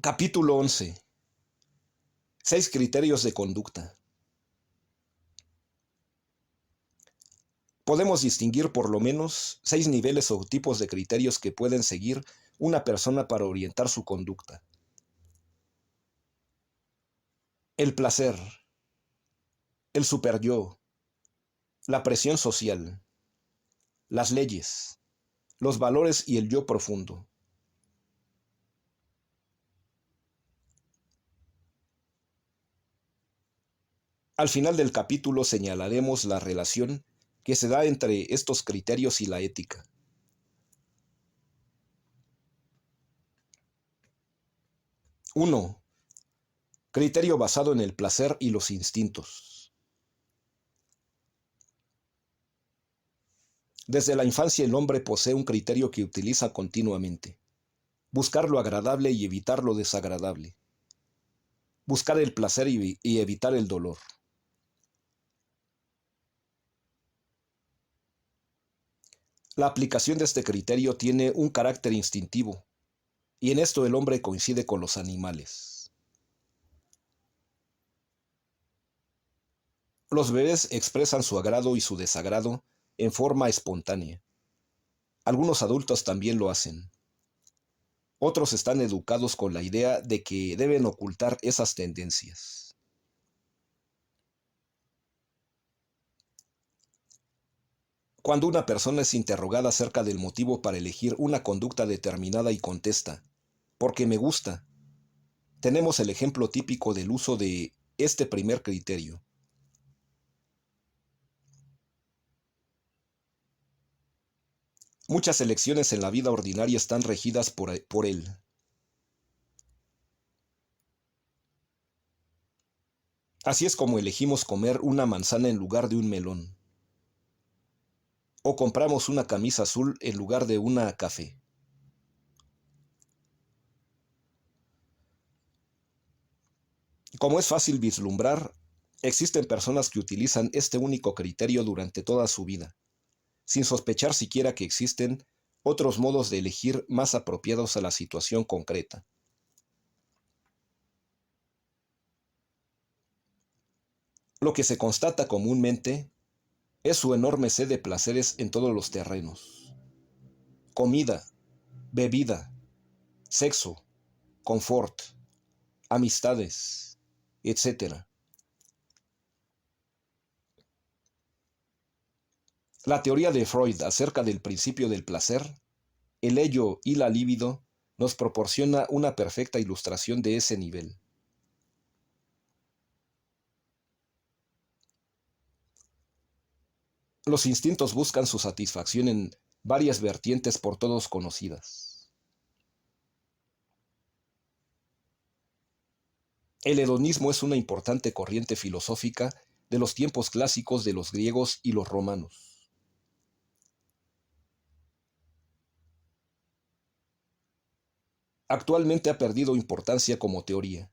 Capítulo 11. 6 criterios de conducta. Podemos distinguir por lo menos 6 niveles o tipos de criterios que pueden seguir una persona para orientar su conducta. El placer, el superyo, la presión social, las leyes, los valores y el yo profundo. Al final del capítulo señalaremos la relación que se da entre estos criterios y la ética. 1. Criterio basado en el placer y los instintos. Desde la infancia el hombre posee un criterio que utiliza continuamente: buscar lo agradable y evitar lo desagradable, buscar el placer y evitar el dolor. La aplicación de este criterio tiene un carácter instintivo, y en esto el hombre coincide con los animales. Los bebés expresan su agrado y su desagrado en forma espontánea. Algunos adultos también lo hacen. Otros están educados con la idea de que deben ocultar esas tendencias. Cuando una persona es interrogada acerca del motivo para elegir una conducta determinada y contesta: porque me gusta, tenemos el ejemplo típico del uso de este primer criterio. Muchas elecciones en la vida ordinaria están regidas por él. Así es como elegimos comer una manzana en lugar de un melón, o compramos una camisa azul en lugar de una café. Como es fácil vislumbrar, existen personas que utilizan este único criterio durante toda su vida, sin sospechar siquiera que existen otros modos de elegir más apropiados a la situación concreta. Lo que se constata comúnmente es su enorme sed de placeres en todos los terrenos: comida, bebida, sexo, confort, amistades, etc. La teoría de Freud acerca del principio del placer, el ello y la libido nos proporciona una perfecta ilustración de ese nivel. Los instintos buscan su satisfacción en varias vertientes por todos conocidas. El hedonismo es una importante corriente filosófica de los tiempos clásicos de los griegos y los romanos. Actualmente ha perdido importancia como teoría,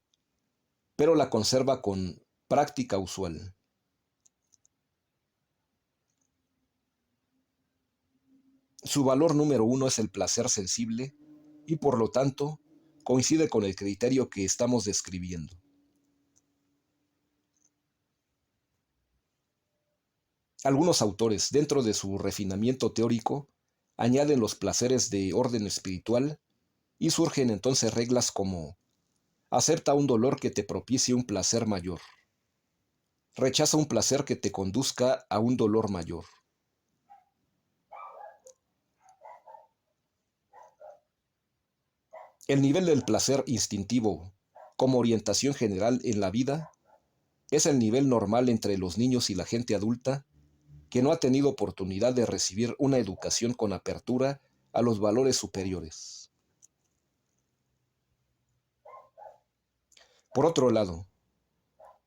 pero la conserva con práctica usual. Su valor número uno es el placer sensible y por lo tanto coincide con el criterio que estamos describiendo. Algunos autores, dentro de su refinamiento teórico, añaden los placeres de orden espiritual y surgen entonces reglas como: acepta un dolor que te propicie un placer mayor, rechaza un placer que te conduzca a un dolor mayor. El nivel del placer instintivo, como orientación general en la vida, es el nivel normal entre los niños y la gente adulta que no ha tenido oportunidad de recibir una educación con apertura a los valores superiores. Por otro lado,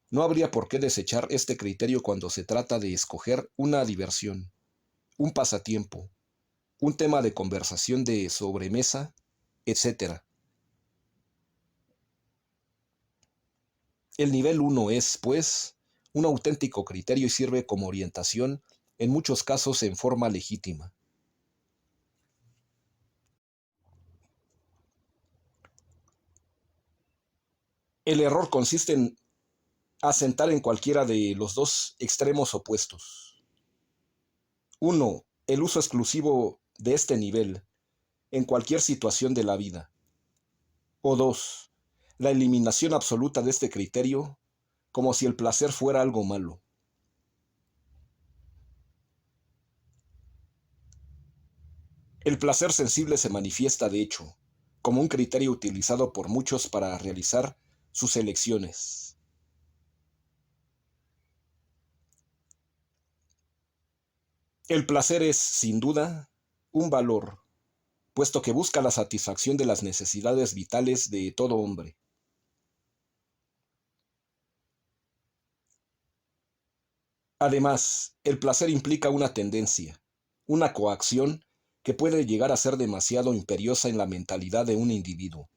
no habría por qué desechar este criterio cuando se trata de escoger una diversión, un pasatiempo, un tema de conversación de sobremesa, etc. El nivel 1 es, pues, un auténtico criterio y sirve como orientación, en muchos casos en forma legítima. El error consiste en asentar en cualquiera de los dos extremos opuestos. 1. El uso exclusivo de este nivel en cualquier situación de la vida. O 2. La eliminación absoluta de este criterio, como si el placer fuera algo malo. El placer sensible se manifiesta, de hecho, como un criterio utilizado por muchos para realizar sus elecciones. El placer es, sin duda, un valor, puesto que busca la satisfacción de las necesidades vitales de todo hombre. Además, el placer implica una tendencia, una coacción que puede llegar a ser demasiado imperiosa en la mentalidad de un individuo.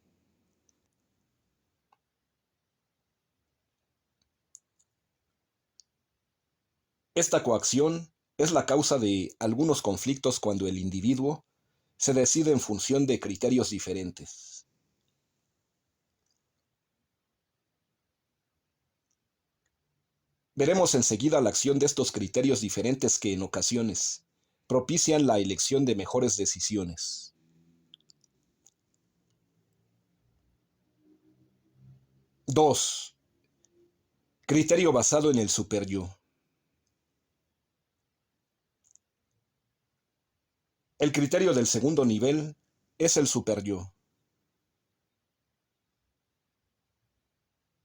Esta coacción es la causa de algunos conflictos cuando el individuo se decide en función de criterios diferentes. Veremos enseguida la acción de estos criterios diferentes que en ocasiones propician la elección de mejores decisiones. 2. Criterio basado en el superyo. El criterio del segundo nivel es el superyo.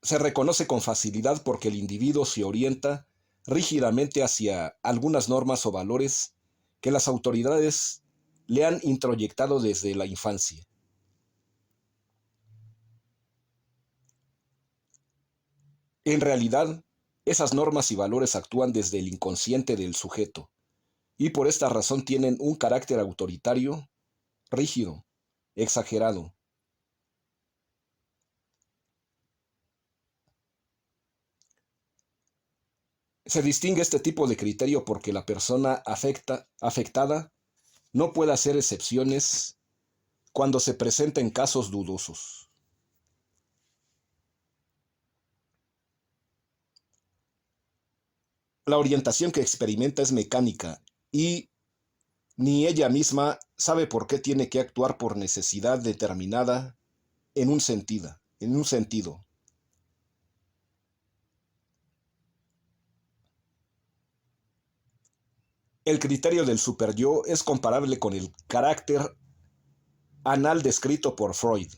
Se reconoce con facilidad porque el individuo se orienta rígidamente hacia algunas normas o valores que las autoridades le han introyectado desde la infancia. En realidad, esas normas y valores actúan desde el inconsciente del sujeto y por esta razón tienen un carácter autoritario, rígido, exagerado. Se distingue este tipo de criterio porque la persona afectada no puede hacer excepciones cuando se presenten casos dudosos. La orientación que experimenta es mecánica y ni ella misma sabe por qué tiene que actuar por necesidad determinada en un sentido. El criterio del superyo es comparable con el carácter anal descrito por Freud.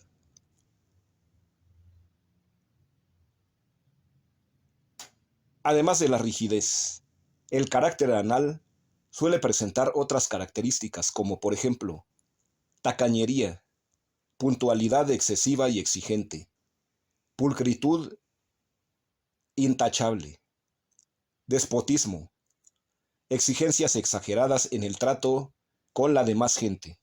Además de la rigidez, el carácter anal suele presentar otras características como por ejemplo tacañería, puntualidad excesiva y exigente, pulcritud intachable, despotismo, exigencias exageradas en el trato con la demás gente.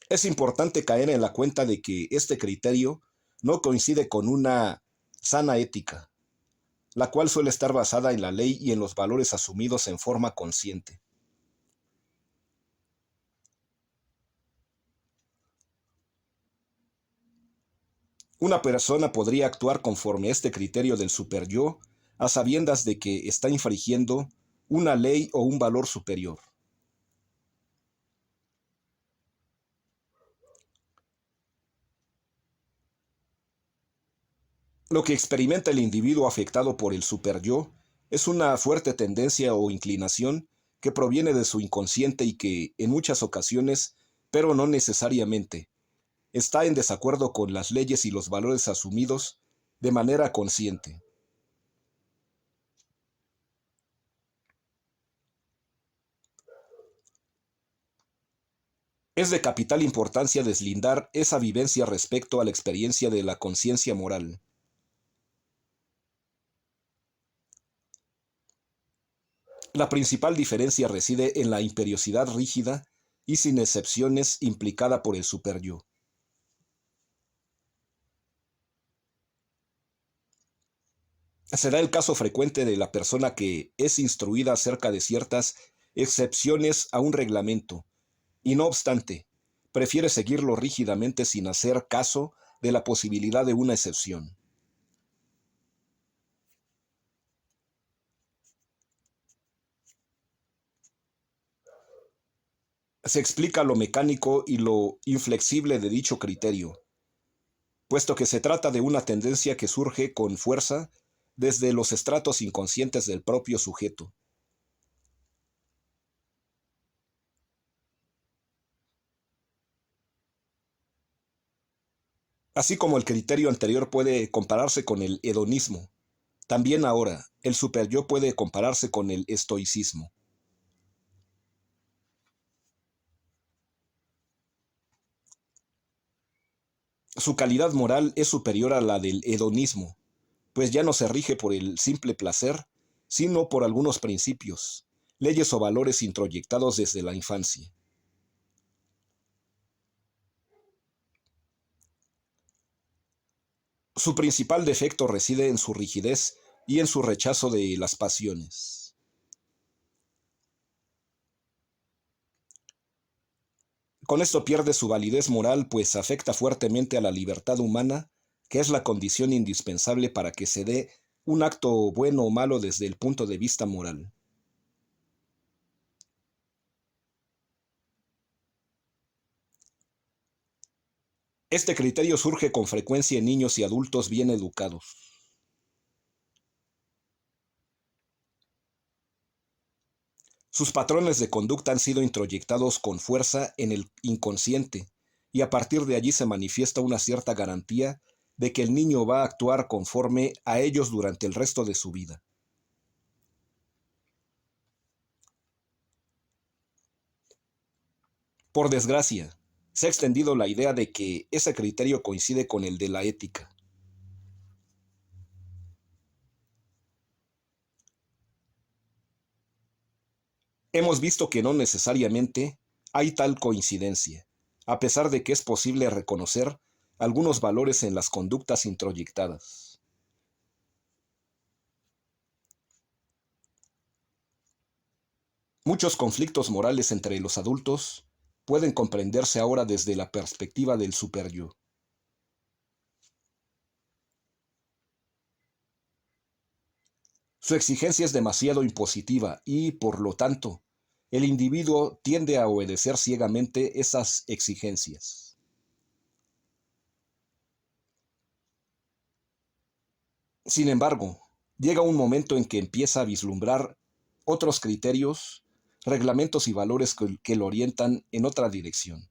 Es importante caer en la cuenta de que este criterio no coincide con una sana ética, la cual suele estar basada en la ley y en los valores asumidos en forma consciente. Una persona podría actuar conforme a este criterio del superyo a sabiendas de que está infringiendo una ley o un valor superior. Lo que experimenta el individuo afectado por el superyo es una fuerte tendencia o inclinación que proviene de su inconsciente y que, en muchas ocasiones, pero no necesariamente, está en desacuerdo con las leyes y los valores asumidos de manera consciente. Es de capital importancia deslindar esa vivencia respecto a la experiencia de la conciencia moral. La principal diferencia reside en la imperiosidad rígida y sin excepciones implicada por el superyo. Se da el caso frecuente de la persona que es instruida acerca de ciertas excepciones a un reglamento, y no obstante, prefiere seguirlo rígidamente sin hacer caso de la posibilidad de una excepción. Se explica lo mecánico y lo inflexible de dicho criterio, puesto que se trata de una tendencia que surge con fuerza desde los estratos inconscientes del propio sujeto. Así como el criterio anterior puede compararse con el hedonismo, también ahora el superyo puede compararse con el estoicismo. Su calidad moral es superior a la del hedonismo, pues ya no se rige por el simple placer, sino por algunos principios, leyes o valores introyectados desde la infancia. Su principal defecto reside en su rigidez y en su rechazo de las pasiones. Con esto pierde su validez moral, pues afecta fuertemente a la libertad humana, que es la condición indispensable para que se dé un acto bueno o malo desde el punto de vista moral. Este criterio surge con frecuencia en niños y adultos bien educados. Sus patrones de conducta han sido introyectados con fuerza en el inconsciente, y a partir de allí se manifiesta una cierta garantía de que el niño va a actuar conforme a ellos durante el resto de su vida. Por desgracia, se ha extendido la idea de que ese criterio coincide con el de la ética. Hemos visto que no necesariamente hay tal coincidencia, a pesar de que es posible reconocer algunos valores en las conductas introyectadas. Muchos conflictos morales entre los adultos pueden comprenderse ahora desde la perspectiva del superyo. Su exigencia es demasiado impositiva y, por lo tanto, el individuo tiende a obedecer ciegamente esas exigencias. Sin embargo, llega un momento en que empieza a vislumbrar otros criterios, reglamentos y valores que lo orientan en otra dirección.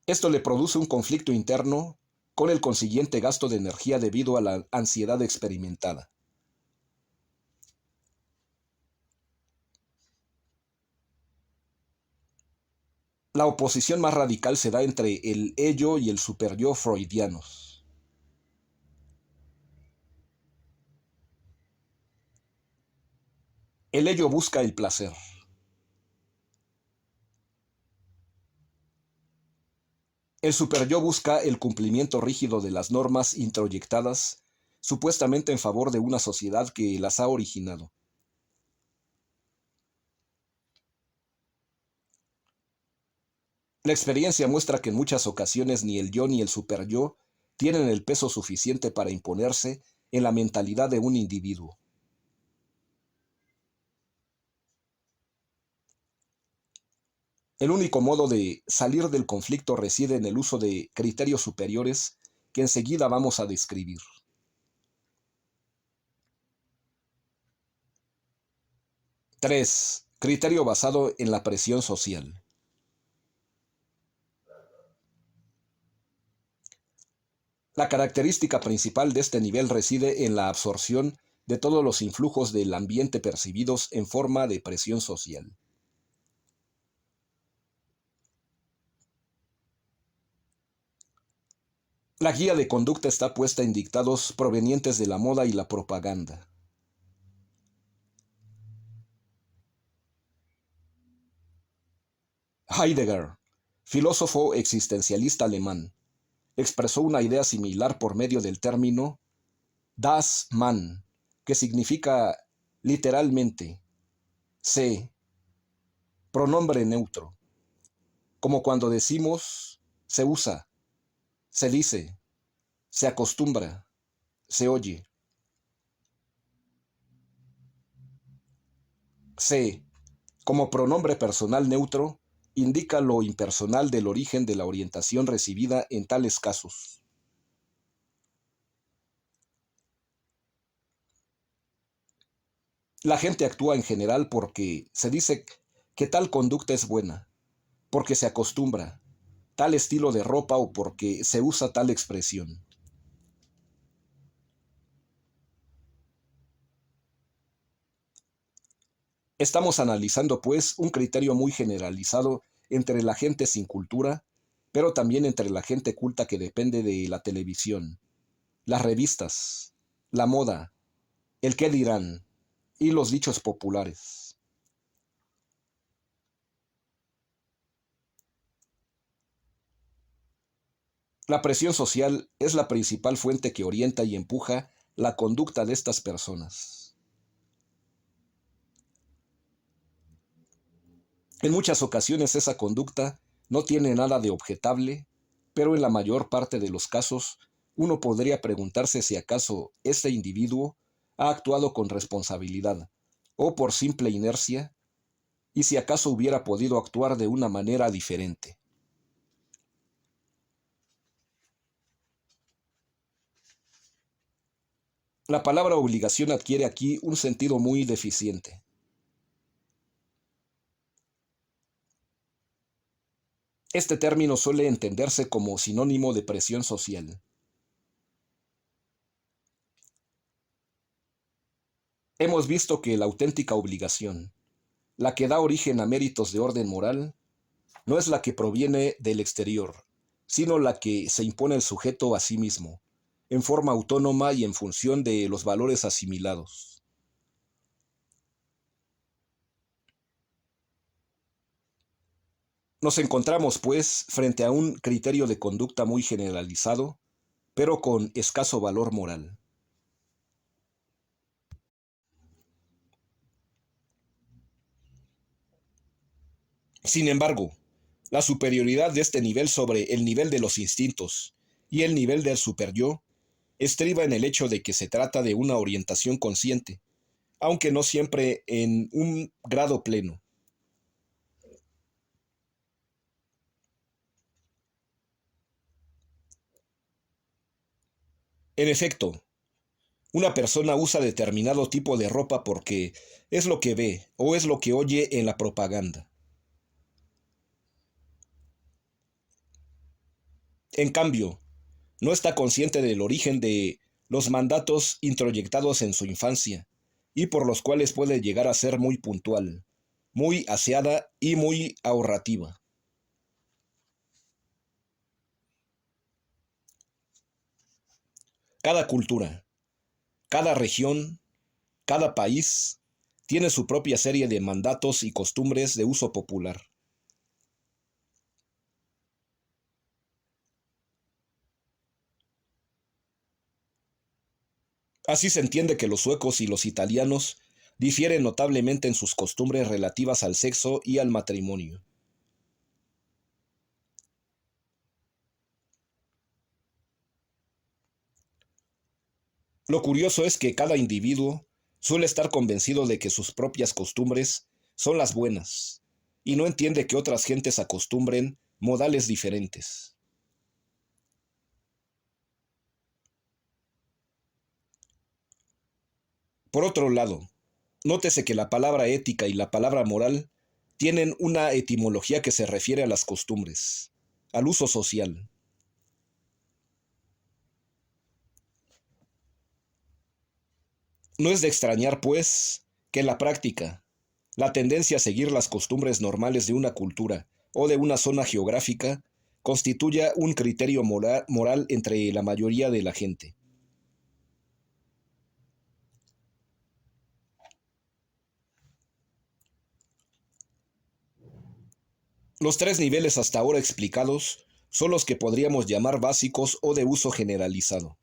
Esto le produce un conflicto interno con el consiguiente gasto de energía debido a la ansiedad experimentada. La oposición más radical se da entre el ello y el superyo freudianos. El ello busca el placer. El superyo busca el cumplimiento rígido de las normas introyectadas, supuestamente en favor de una sociedad que las ha originado. La experiencia muestra que en muchas ocasiones ni el yo ni el superyo tienen el peso suficiente para imponerse en la mentalidad de un individuo. El único modo de salir del conflicto reside en el uso de criterios superiores que enseguida vamos a describir. 3. Criterio basado en la presión social. La característica principal de este nivel reside en la absorción de todos los influjos del ambiente percibidos en forma de presión social. La guía de conducta está puesta en dictados provenientes de la moda y la propaganda. Heidegger, filósofo existencialista alemán, expresó una idea similar por medio del término Das Mann, que significa literalmente se, pronombre neutro, como cuando decimos se usa, se dice, se acostumbra, se oye. Se, como pronombre personal neutro, indica lo impersonal del origen de la orientación recibida en tales casos. La gente actúa en general porque se dice que tal conducta es buena, porque se acostumbra tal estilo de ropa o porque se usa tal expresión. Estamos analizando, pues, un criterio muy generalizado entre la gente sin cultura, pero también entre la gente culta que depende de la televisión, las revistas, la moda, el qué dirán y los dichos populares. La presión social es la principal fuente que orienta y empuja la conducta de estas personas. En muchas ocasiones esa conducta no tiene nada de objetable, pero en la mayor parte de los casos uno podría preguntarse si acaso este individuo ha actuado con responsabilidad o por simple inercia y si acaso hubiera podido actuar de una manera diferente. La palabra obligación adquiere aquí un sentido muy deficiente. Este término suele entenderse como sinónimo de presión social. Hemos visto que la auténtica obligación, la que da origen a méritos de orden moral, no es la que proviene del exterior, sino la que se impone el sujeto a sí mismo, en forma autónoma y en función de los valores asimilados. Nos encontramos, pues, frente a un criterio de conducta muy generalizado, pero con escaso valor moral. Sin embargo, la superioridad de este nivel sobre el nivel de los instintos y el nivel del superyo estriba en el hecho de que se trata de una orientación consciente, aunque no siempre en un grado pleno. En efecto, una persona usa determinado tipo de ropa porque es lo que ve o es lo que oye en la propaganda. En cambio, no está consciente del origen de los mandatos introyectados en su infancia y por los cuales puede llegar a ser muy puntual, muy aseada y muy ahorrativa. Cada cultura, cada región, cada país tiene su propia serie de mandatos y costumbres de uso popular. Así se entiende que los suecos y los italianos difieren notablemente en sus costumbres relativas al sexo y al matrimonio. Lo curioso es que cada individuo suele estar convencido de que sus propias costumbres son las buenas y no entiende que otras gentes acostumbren modales diferentes. Por otro lado, nótese que la palabra ética y la palabra moral tienen una etimología que se refiere a las costumbres, al uso social. No es de extrañar, pues, que en la práctica, la tendencia a seguir las costumbres normales de una cultura o de una zona geográfica constituya un criterio moral entre la mayoría de la gente. Los tres niveles hasta ahora explicados son los que podríamos llamar básicos o de uso generalizado.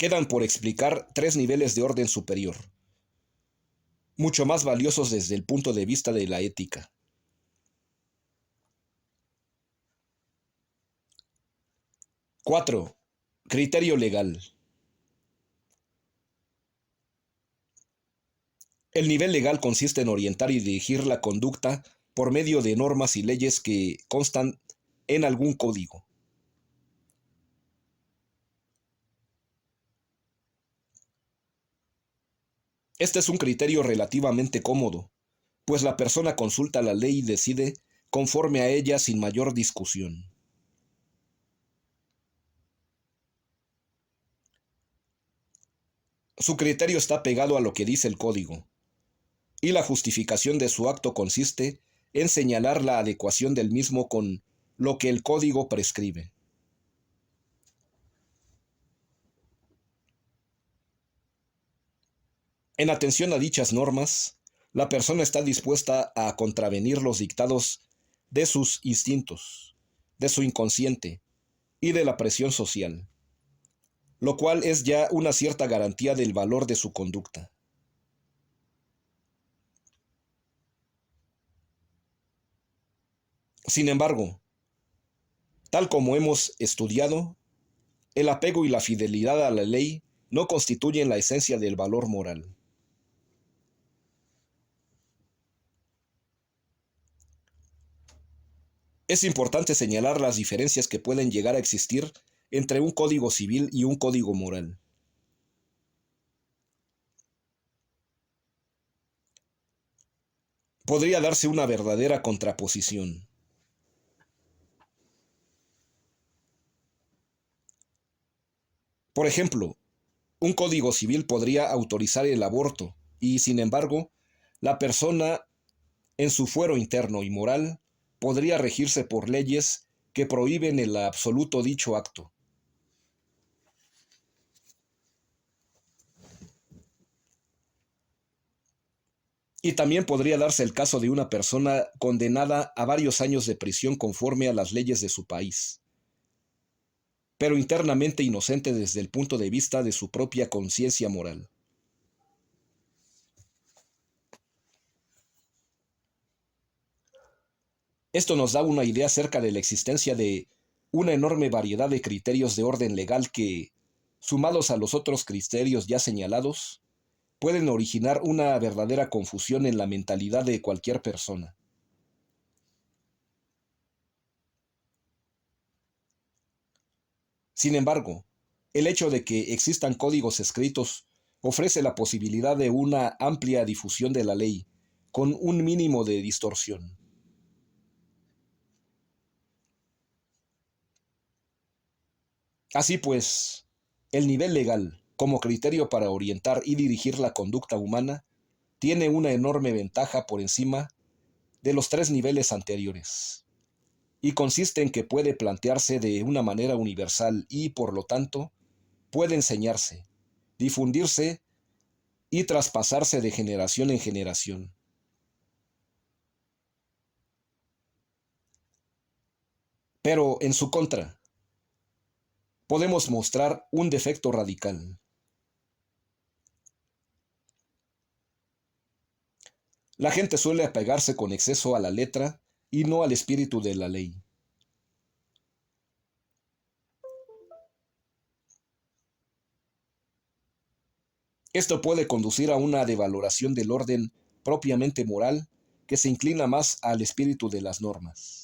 quedan por explicar tres niveles de orden superior, mucho más valiosos desde el punto de vista de la ética. 4. Criterio legal. El nivel legal consiste en orientar y dirigir la conducta por medio de normas y leyes que constan en algún código. Este es un criterio relativamente cómodo, pues la persona consulta la ley y decide conforme a ella sin mayor discusión. Su criterio está pegado a lo que dice el código, y la justificación de su acto consiste en señalar la adecuación del mismo con lo que el código prescribe. En atención a dichas normas, la persona está dispuesta a contravenir los dictados de sus instintos, de su inconsciente y de la presión social, lo cual es ya una cierta garantía del valor de su conducta. Sin embargo, tal como hemos estudiado, el apego y la fidelidad a la ley no constituyen la esencia del valor moral. Es importante señalar las diferencias que pueden llegar a existir entre un código civil y un código moral. Podría darse una verdadera contraposición. Por ejemplo, un código civil podría autorizar el aborto y, sin embargo, la persona en su fuero interno y moral podría regirse por leyes que prohíben en absoluto dicho acto. Y también podría darse el caso de una persona condenada a varios años de prisión conforme a las leyes de su país, pero internamente inocente desde el punto de vista de su propia conciencia moral. Esto nos da una idea acerca de la existencia de una enorme variedad de criterios de orden legal que, sumados a los otros criterios ya señalados, pueden originar una verdadera confusión en la mentalidad de cualquier persona. Sin embargo, el hecho de que existan códigos escritos ofrece la posibilidad de una amplia difusión de la ley, con un mínimo de distorsión. Así pues, el nivel legal, como criterio para orientar y dirigir la conducta humana, tiene una enorme ventaja por encima de los tres niveles anteriores, y consiste en que puede plantearse de una manera universal y, por lo tanto, puede enseñarse, difundirse y traspasarse de generación en generación. Pero, en su contra, podemos mostrar un defecto radical. La gente suele apegarse con exceso a la letra y no al espíritu de la ley. Esto puede conducir a una devaloración del orden propiamente moral que se inclina más al espíritu de las normas.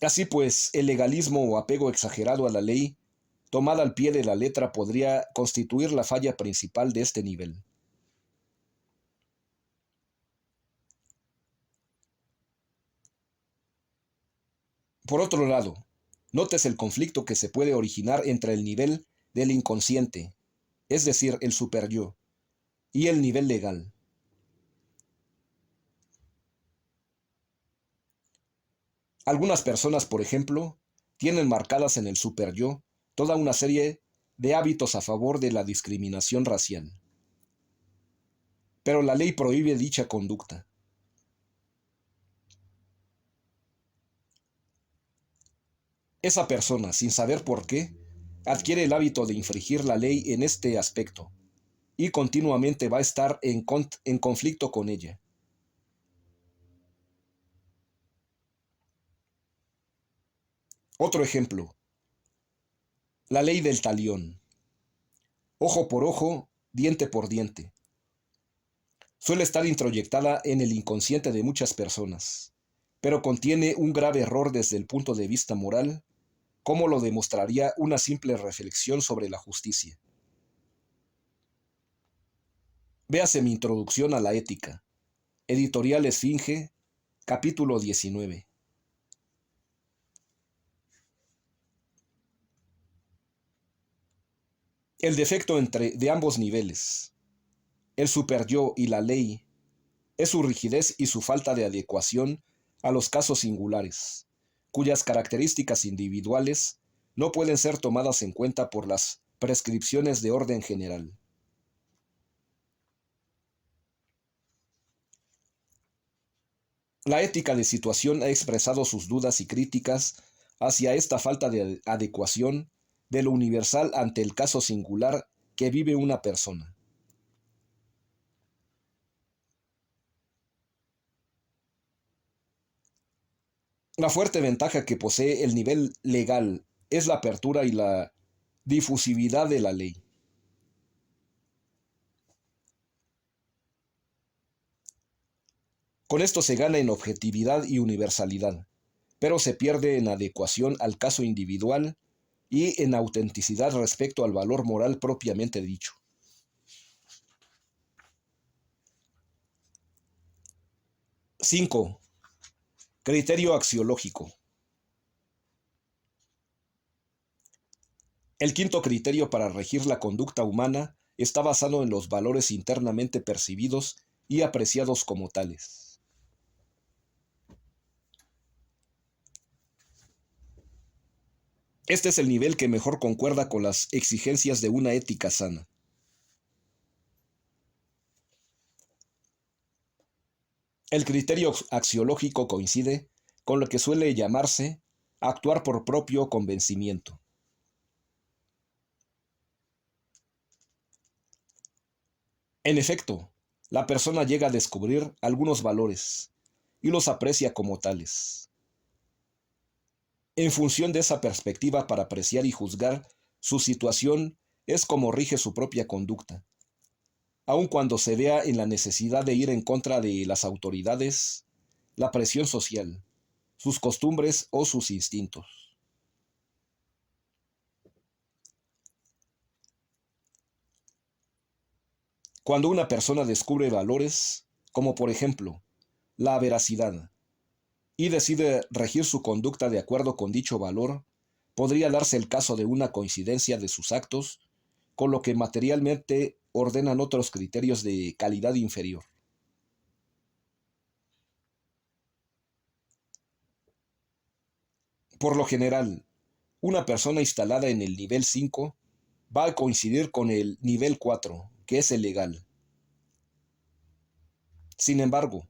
Así pues, el legalismo o apego exagerado a la ley, tomada al pie de la letra, podría constituir la falla principal de este nivel. Por otro lado, notes el conflicto que se puede originar entre el nivel del inconsciente, es decir, el superyo, y el nivel legal. Algunas personas, por ejemplo, tienen marcadas en el superyo toda una serie de hábitos a favor de la discriminación racial. Pero la ley prohíbe dicha conducta. Esa persona, sin saber por qué, adquiere el hábito de infringir la ley en este aspecto y continuamente va a estar en conflicto con ella. Otro ejemplo, la ley del talión. Ojo por ojo, diente por diente. Suele estar introyectada en el inconsciente de muchas personas, pero contiene un grave error desde el punto de vista moral, como lo demostraría una simple reflexión sobre la justicia. Véase mi introducción a la ética. Editorial Esfinge, capítulo 19. El defecto de ambos niveles, el superyo y la ley, es su rigidez y su falta de adecuación a los casos singulares, cuyas características individuales no pueden ser tomadas en cuenta por las prescripciones de orden general. La ética de situación ha expresado sus dudas y críticas hacia esta falta de adecuación de lo universal ante el caso singular que vive una persona. La fuerte ventaja que posee el nivel legal es la apertura y la difusividad de la ley. Con esto se gana en objetividad y universalidad, pero se pierde en adecuación al caso individual y en autenticidad respecto al valor moral propiamente dicho. 5. Criterio axiológico. El quinto criterio para regir la conducta humana está basado en los valores internamente percibidos y apreciados como tales. Este es el nivel que mejor concuerda con las exigencias de una ética sana. El criterio axiológico coincide con lo que suele llamarse actuar por propio convencimiento. En efecto, la persona llega a descubrir algunos valores y los aprecia como tales. En función de esa perspectiva para apreciar y juzgar su situación es como rige su propia conducta, aun cuando se vea en la necesidad de ir en contra de las autoridades, la presión social, sus costumbres o sus instintos. Cuando una persona descubre valores, como por ejemplo la veracidad, y decide regir su conducta de acuerdo con dicho valor, podría darse el caso de una coincidencia de sus actos con lo que materialmente ordenan otros criterios de calidad inferior. Por lo general, una persona instalada en el nivel 5 va a coincidir con el nivel 4, que es el legal. Sin embargo,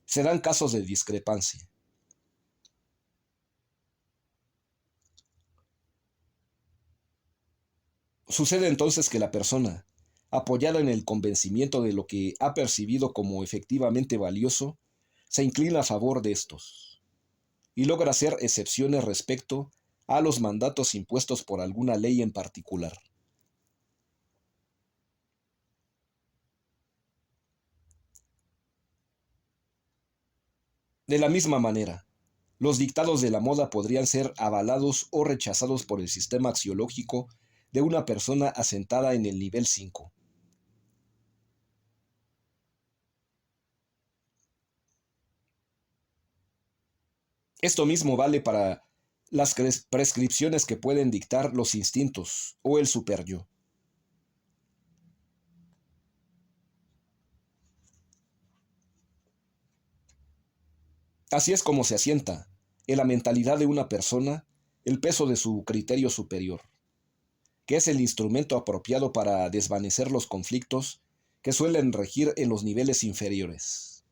se dan casos de discrepancia. Sucede entonces que la persona, apoyada en el convencimiento de lo que ha percibido como efectivamente valioso, se inclina a favor de estos y logra hacer excepciones respecto a los mandatos impuestos por alguna ley en particular. De la misma manera, los dictados de la moda podrían ser avalados o rechazados por el sistema axiológico de una persona asentada en el nivel 5. Esto mismo vale para las prescripciones que pueden dictar los instintos o el superyo. Así es como se asienta en la mentalidad de una persona el peso de su criterio superior, que es el instrumento apropiado para desvanecer los conflictos que suelen regir en los niveles inferiores.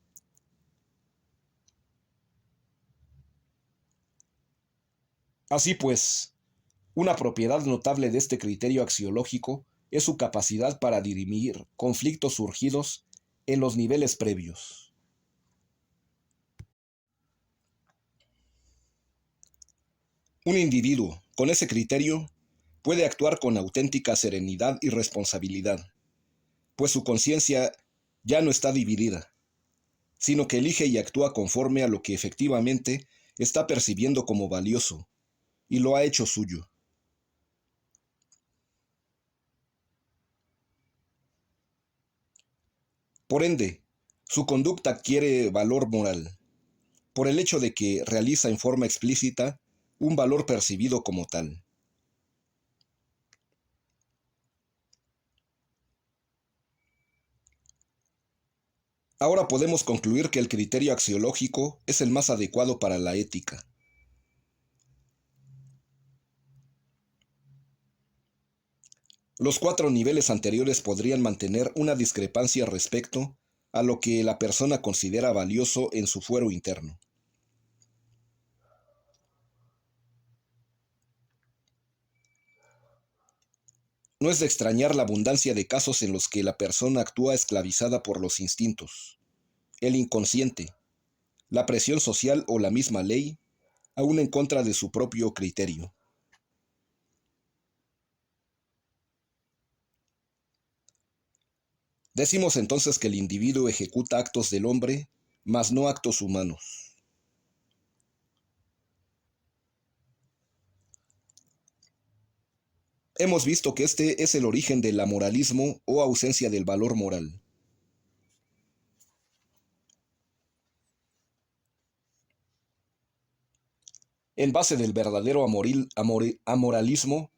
Así pues, una propiedad notable de este criterio axiológico es su capacidad para dirimir conflictos surgidos en los niveles previos. Un individuo con ese criterio puede actuar con auténtica serenidad y responsabilidad, pues su conciencia ya no está dividida, sino que elige y actúa conforme a lo que efectivamente está percibiendo como valioso, y lo ha hecho suyo. Por ende, su conducta adquiere valor moral, por el hecho de que realiza en forma explícita un valor percibido como tal. Ahora podemos concluir que el criterio axiológico es el más adecuado para la ética. Los cuatro niveles anteriores podrían mantener una discrepancia respecto a lo que la persona considera valioso en su fuero interno. No es de extrañar la abundancia de casos en los que la persona actúa esclavizada por los instintos, el inconsciente, la presión social o la misma ley, aún en contra de su propio criterio. Decimos entonces que el individuo ejecuta actos del hombre, mas no actos humanos. Hemos visto que este es el origen del amoralismo o ausencia del valor moral. En base del verdadero amoralismo,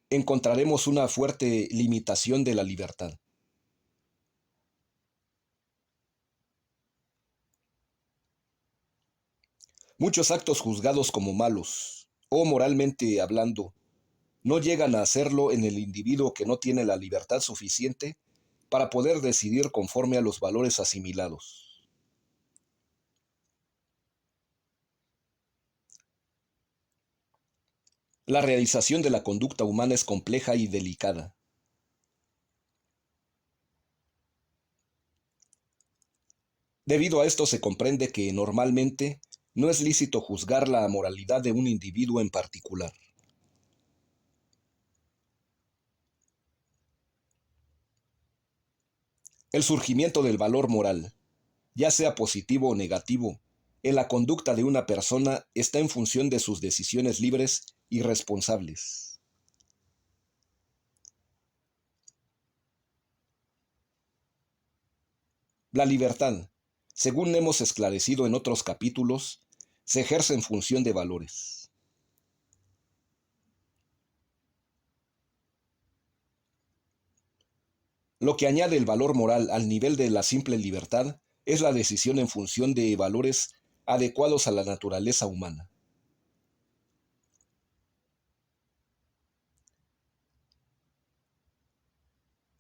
encontraremos una fuerte limitación de la libertad. Muchos actos juzgados como malos, o moralmente hablando, no llegan a hacerlo en el individuo que no tiene la libertad suficiente para poder decidir conforme a los valores asimilados. La realización de la conducta humana es compleja y delicada. Debido a esto se comprende que normalmente no es lícito juzgar la moralidad de un individuo en particular. El surgimiento del valor moral, ya sea positivo o negativo, en la conducta de una persona está en función de sus decisiones libres y responsables. La libertad, según hemos esclarecido en otros capítulos, se ejerce en función de valores. Lo que añade el valor moral al nivel de la simple libertad es la decisión en función de valores adecuados a la naturaleza humana.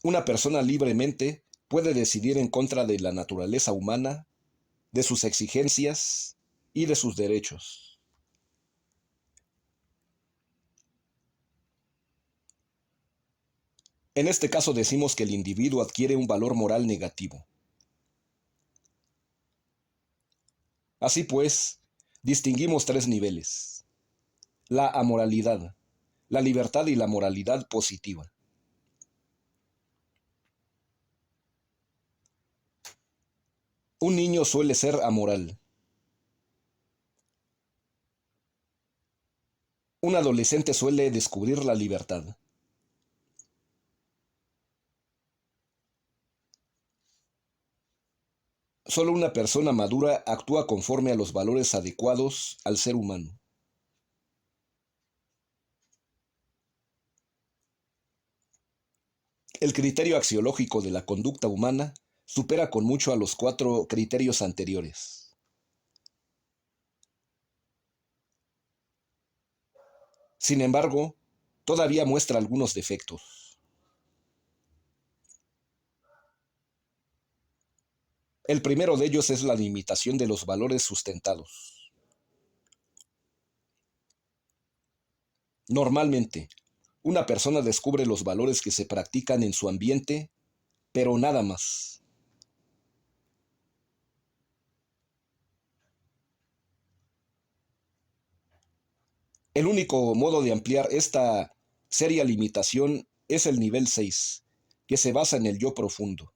Una persona libremente puede decidir en contra de la naturaleza humana, de sus exigencias y de sus derechos. En este caso decimos que el individuo adquiere un valor moral negativo. Así pues, distinguimos tres niveles: la amoralidad, la libertad y la moralidad positiva. Un niño suele ser amoral. Un adolescente suele descubrir la libertad. Solo una persona madura actúa conforme a los valores adecuados al ser humano. El criterio axiológico de la conducta humana supera con mucho a los cuatro criterios anteriores. Sin embargo, todavía muestra algunos defectos. El primero de ellos es la limitación de los valores sustentados. Normalmente, una persona descubre los valores que se practican en su ambiente, pero nada más. El único modo de ampliar esta seria limitación es el nivel 6, que se basa en el yo profundo.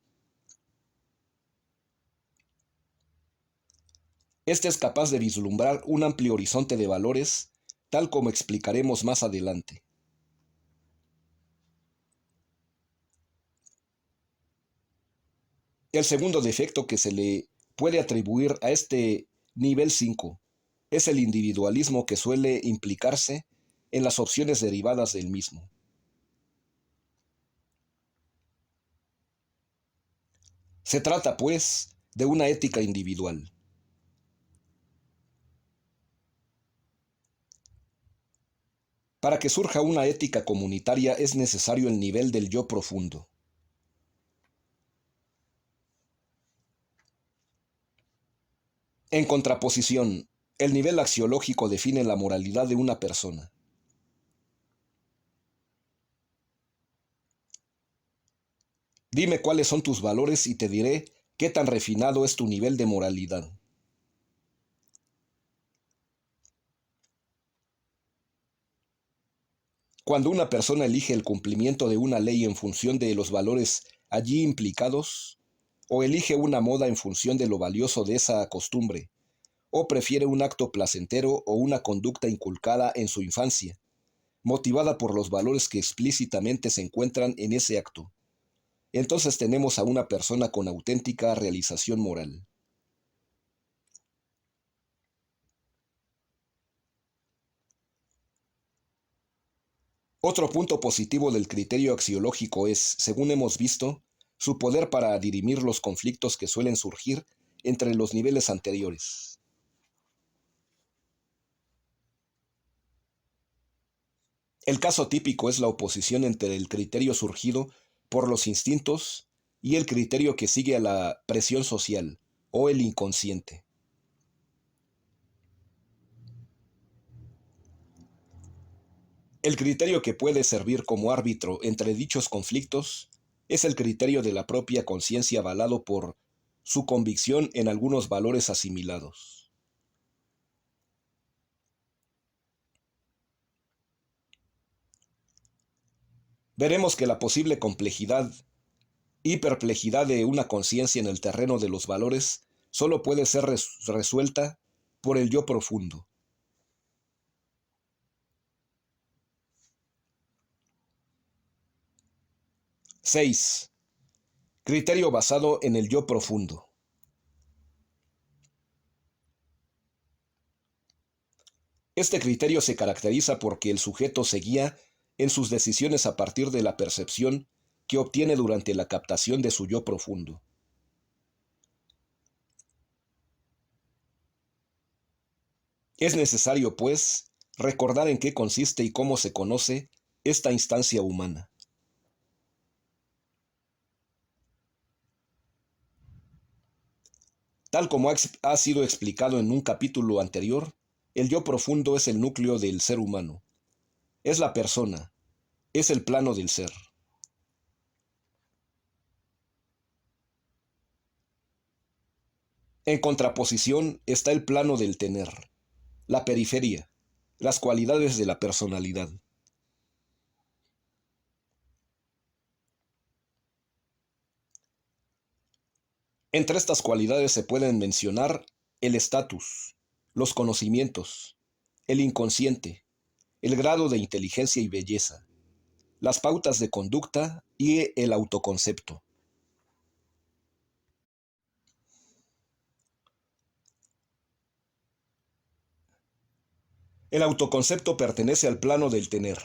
Este es capaz de vislumbrar un amplio horizonte de valores, tal como explicaremos más adelante. El segundo defecto que se le puede atribuir a este nivel 5 es el individualismo que suele implicarse en las opciones derivadas del mismo. Se trata, pues, de una ética individual. Para que surja una ética comunitaria es necesario el nivel del yo profundo. En contraposición, el nivel axiológico define la moralidad de una persona. Dime cuáles son tus valores y te diré qué tan refinado es tu nivel de moralidad. Cuando una persona elige el cumplimiento de una ley en función de los valores allí implicados, o elige una moda en función de lo valioso de esa costumbre, o prefiere un acto placentero o una conducta inculcada en su infancia, motivada por los valores que explícitamente se encuentran en ese acto, entonces tenemos a una persona con auténtica realización moral. Otro punto positivo del criterio axiológico es, según hemos visto, su poder para dirimir los conflictos que suelen surgir entre los niveles anteriores. El caso típico es la oposición entre el criterio surgido por los instintos y el criterio que sigue a la presión social o el inconsciente. El criterio que puede servir como árbitro entre dichos conflictos es el criterio de la propia conciencia avalado por su convicción en algunos valores asimilados. Veremos que la posible complejidad y perplejidad de una conciencia en el terreno de los valores solo puede ser resuelta por el yo profundo. 6. Criterio basado en el yo profundo. Este criterio se caracteriza porque el sujeto se guía en sus decisiones a partir de la percepción que obtiene durante la captación de su yo profundo. Es necesario, pues, recordar en qué consiste y cómo se conoce esta instancia humana. Tal como ha sido explicado en un capítulo anterior, el yo profundo es el núcleo del ser humano. Es la persona, es el plano del ser. En contraposición está el plano del tener, la periferia, las cualidades de la personalidad. Entre estas cualidades se pueden mencionar el estatus, los conocimientos, el inconsciente, el grado de inteligencia y belleza, las pautas de conducta y el autoconcepto. El autoconcepto pertenece al plano del tener.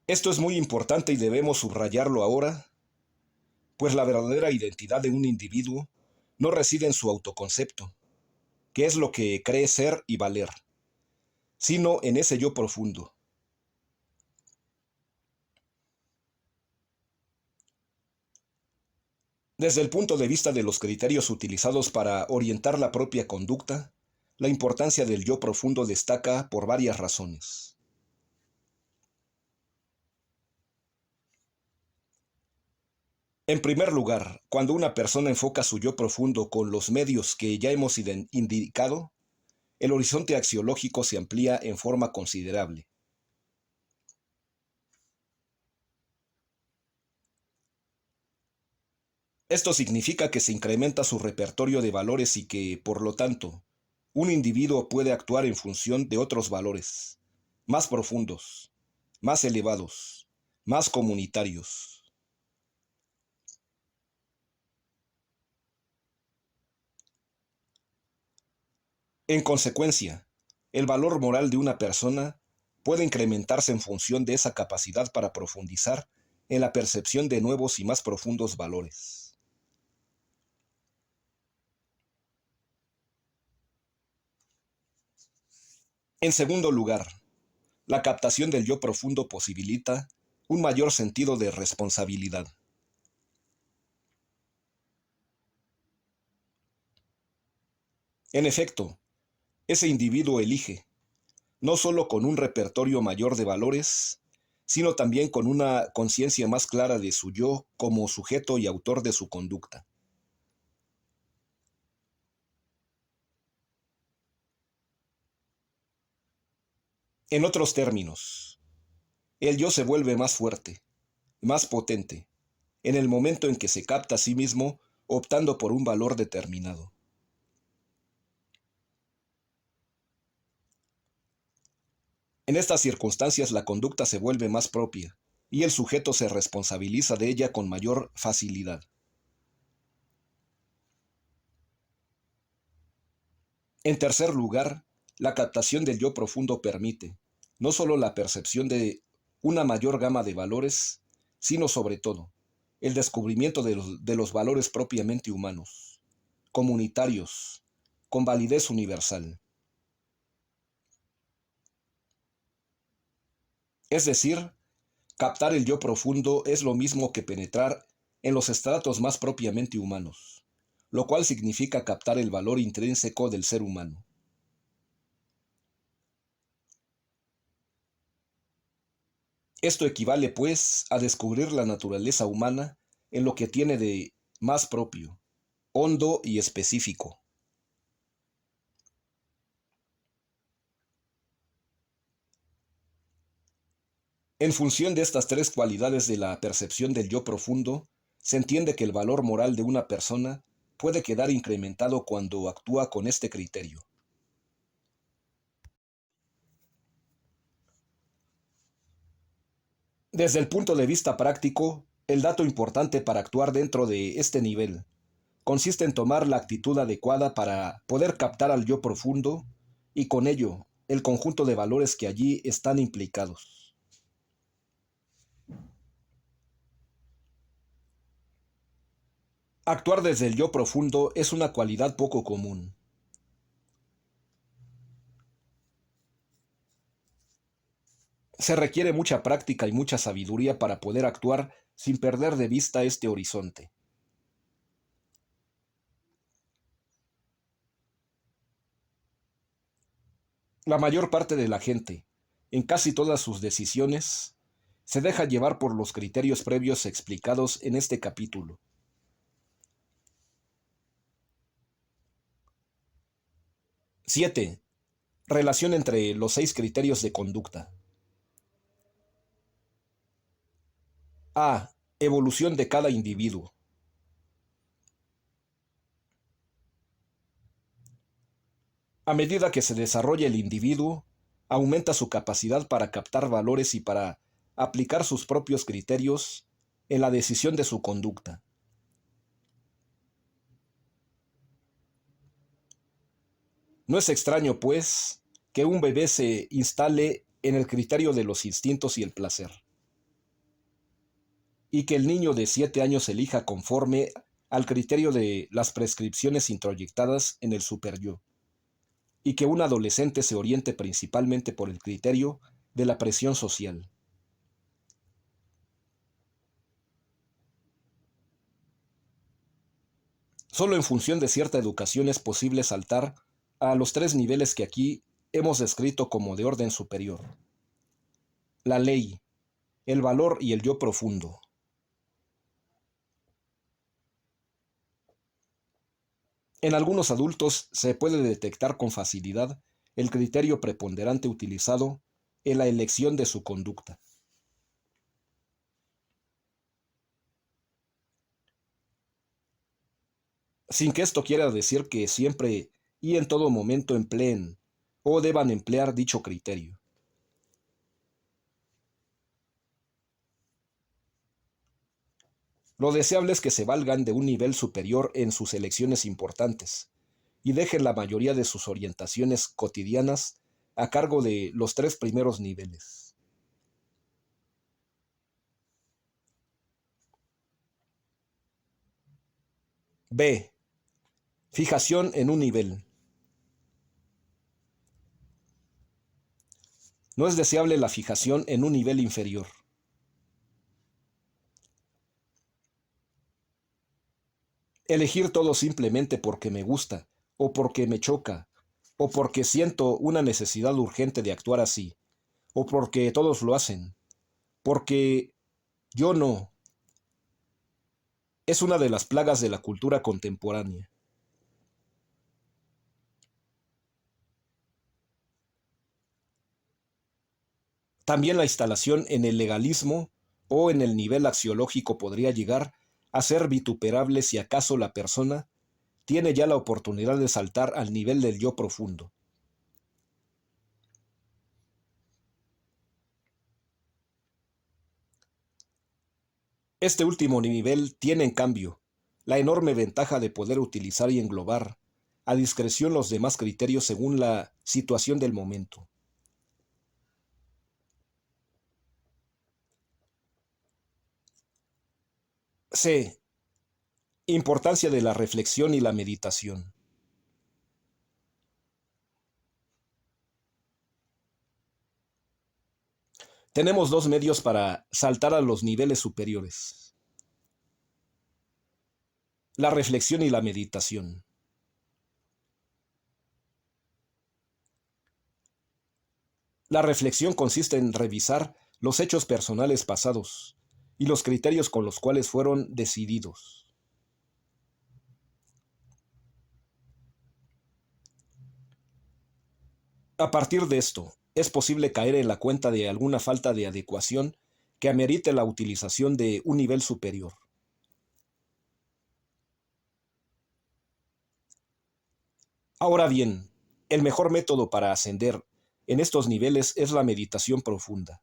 Esto es muy importante y debemos subrayarlo ahora, pues la verdadera identidad de un individuo no reside en su autoconcepto, que es lo que cree ser y valer, sino en ese yo profundo. Desde el punto de vista de los criterios utilizados para orientar la propia conducta, la importancia del yo profundo destaca por varias razones. En primer lugar, cuando una persona enfoca su yo profundo con los medios que ya hemos indicado, el horizonte axiológico se amplía en forma considerable. Esto significa que se incrementa su repertorio de valores y que, por lo tanto, un individuo puede actuar en función de otros valores, más profundos, más elevados, más comunitarios. En consecuencia, el valor moral de una persona puede incrementarse en función de esa capacidad para profundizar en la percepción de nuevos y más profundos valores. En segundo lugar, la captación del yo profundo posibilita un mayor sentido de responsabilidad. En efecto, ese individuo elige, no solo con un repertorio mayor de valores, sino también con una conciencia más clara de su yo como sujeto y autor de su conducta. En otros términos, el yo se vuelve más fuerte, más potente, en el momento en que se capta a sí mismo optando por un valor determinado. En estas circunstancias la conducta se vuelve más propia y el sujeto se responsabiliza de ella con mayor facilidad. En tercer lugar, la captación del yo profundo permite no solo la percepción de una mayor gama de valores, sino sobre todo el descubrimiento de los valores propiamente humanos, comunitarios, con validez universal. Es decir, captar el yo profundo es lo mismo que penetrar en los estratos más propiamente humanos, lo cual significa captar el valor intrínseco del ser humano. Esto equivale, pues, a descubrir la naturaleza humana en lo que tiene de más propio, hondo y específico. En función de estas tres cualidades de la percepción del yo profundo, se entiende que el valor moral de una persona puede quedar incrementado cuando actúa con este criterio. 'Desde el punto de vista práctico, el dato importante para actuar dentro de este nivel consiste en tomar la actitud adecuada para poder captar al yo profundo y con ello el conjunto de valores que allí están implicados. Actuar desde el yo profundo es una cualidad poco común. Se requiere mucha práctica y mucha sabiduría para poder actuar sin perder de vista este horizonte. La mayor parte de la gente, en casi todas sus decisiones, se deja llevar por los criterios previos explicados en este capítulo. 7. Relación entre los 6 criterios de conducta. A. Evolución de cada individuo. A medida que se desarrolla el individuo, aumenta su capacidad para captar valores y para aplicar sus propios criterios en la decisión de su conducta. No es extraño, pues, que un bebé se instale en el criterio de los instintos y el placer, y que el niño de 7 años elija conforme al criterio de las prescripciones introyectadas en el superyo, y que un adolescente se oriente principalmente por el criterio de la presión social. Solo en función de cierta educación es posible saltar a los tres niveles que aquí hemos descrito como de orden superior: la ley, el valor y el yo profundo. En algunos adultos se puede detectar con facilidad el criterio preponderante utilizado en la elección de su conducta. Sin que esto quiera decir que siempre y en todo momento empleen o deban emplear dicho criterio. Lo deseable es que se valgan de un nivel superior en sus elecciones importantes y dejen la mayoría de sus orientaciones cotidianas a cargo de los tres primeros niveles. B. Fijación en un nivel. No es deseable la fijación en un nivel inferior. Elegir todo simplemente porque me gusta, o porque me choca, o porque siento una necesidad urgente de actuar así, o porque todos lo hacen, porque yo no, es una de las plagas de la cultura contemporánea. También la instalación en el legalismo o en el nivel axiológico podría llegar a ser vituperable si acaso la persona tiene ya la oportunidad de saltar al nivel del yo profundo. Este último nivel tiene, en cambio, la enorme ventaja de poder utilizar y englobar a discreción los demás criterios según la situación del momento. C. Importancia de la reflexión y la meditación. Tenemos dos medios para saltar a los niveles superiores: la reflexión y la meditación. La reflexión consiste en revisar los hechos personales pasados y los criterios con los cuales fueron decididos. A partir de esto, es posible caer en la cuenta de alguna falta de adecuación que amerite la utilización de un nivel superior. Ahora bien, el mejor método para ascender en estos niveles es la meditación profunda.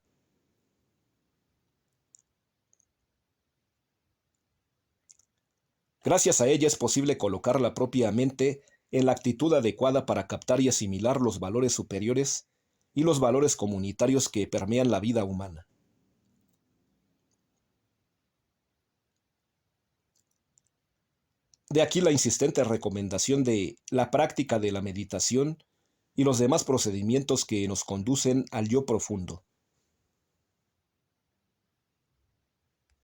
Gracias a ella es posible colocar la propia mente en la actitud adecuada para captar y asimilar los valores superiores y los valores comunitarios que permean la vida humana. De aquí la insistente recomendación de la práctica de la meditación y los demás procedimientos que nos conducen al yo profundo.